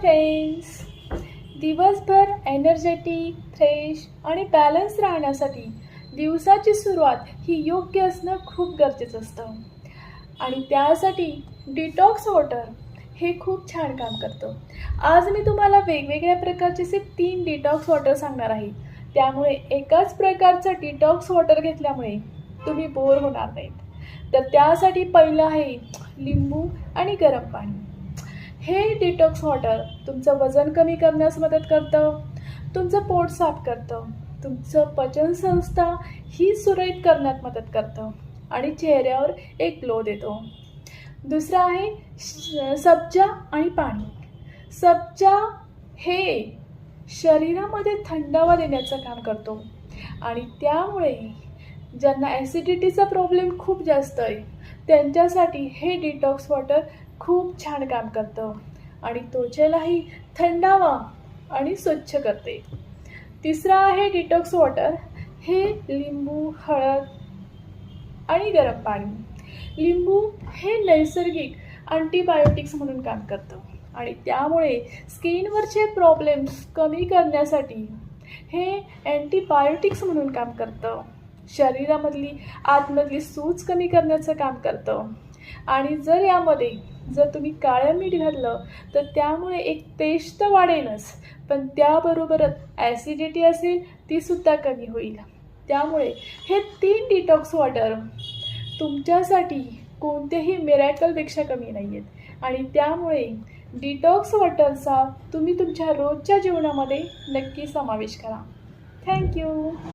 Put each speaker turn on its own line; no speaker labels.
Friends, दिवसभर energetic, fresh आणि balance राहण्यासाठी दिवसाची सुरुवात ही योग्य असणं खूप गरजेचं असतं. आणि त्यासाठी डिटॉक्स वॉटर हे खूप छान काम करतं. आज मी तुम्हाला वेगवेगळ्या प्रकारचे असे 3 डिटॉक्स वॉटर सांगणार आहे. त्यामुळे एकाच प्रकारचं डिटॉक्स वॉटर घेतल्यामुळे तुम्ही बोर होणार नाहीत. तर त्यासाठी पहिलं आहे लिंबू आणि गरम पाणी. हे डिटॉक्स वॉटर तुमचं वजन कमी करण्यास मदत करतं, तुमचं पोट साफ करतं, तुमचं पचनसंस्था ही सुरळीत करण्यात मदत करतं आणि चेहऱ्यावर एक ग्लो देतो. दुसरं आहे सब्जा आणि पाणी. सब्जा हे शरीरामध्ये थंडावा देण्याचं काम करतो आणि त्यामुळे ज्यांना ॲसिडिटीचा प्रॉब्लेम खूप जास्त आहे त्यांच्यासाठी हे डिटॉक्स वॉटर खूप छान काम करतं आणि त्वचेलाही थंडावा आणि स्वच्छ करते. तिसरं आहे डिटॉक्स वॉटर हे लिंबू, हळद आणि गरम पाणी. लिंबू हे नैसर्गिक अँटीबायोटिक्स म्हणून काम करतं आणि त्यामुळे स्किनवरचे प्रॉब्लेम्स कमी करण्यासाठी हे अँटीबायोटिक्स म्हणून काम करतं. शरीरामधली आतमधली सूज कमी करण्याचं काम करतं आणि जर तुम्ही काळं मीठ घातलं तर त्यामुळे एक टेस्ट तर वाढेलच, पण त्याबरोबरच ॲसिडिटी असेल तीसुद्धा कमी होईल. त्यामुळे हे 3 डिटॉक्स वॉटर तुमच्यासाठी कोणत्याही मिरॅकलपेक्षा कमी नाही आहेत आणि त्यामुळे डिटॉक्स वॉटरचा तुम्ही तुमच्या रोजच्या जीवनामध्ये नक्की समावेश करा. थँक्यू.